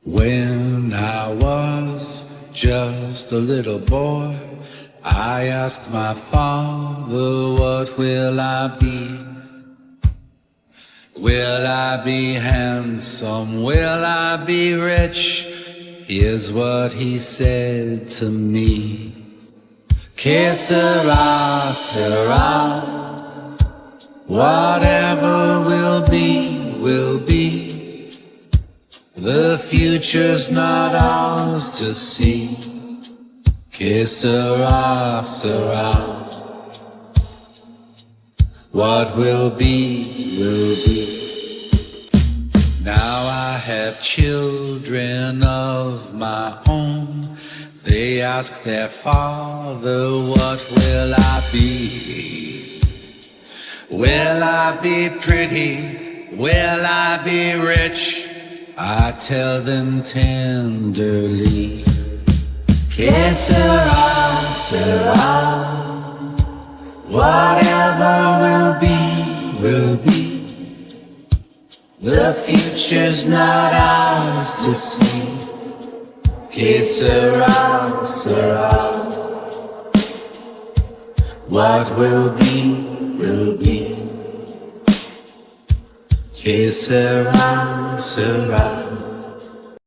When I was just a little boy, I asked my father, what will I be? Will I be handsome? Will I be rich? Here's what he said to me. Que sera, sera. Whatever will be, will be. The future's not ours to see. Que sera, sera. What will be, will be. Now I have children of my own. They ask their father, what will I be? Will I be pretty? Will I be rich? I tell them tenderly, que sera, sera. Whatever will be, will be. The future's not ours to see. Que sera, sera. What will be, will be. Que sera, sera.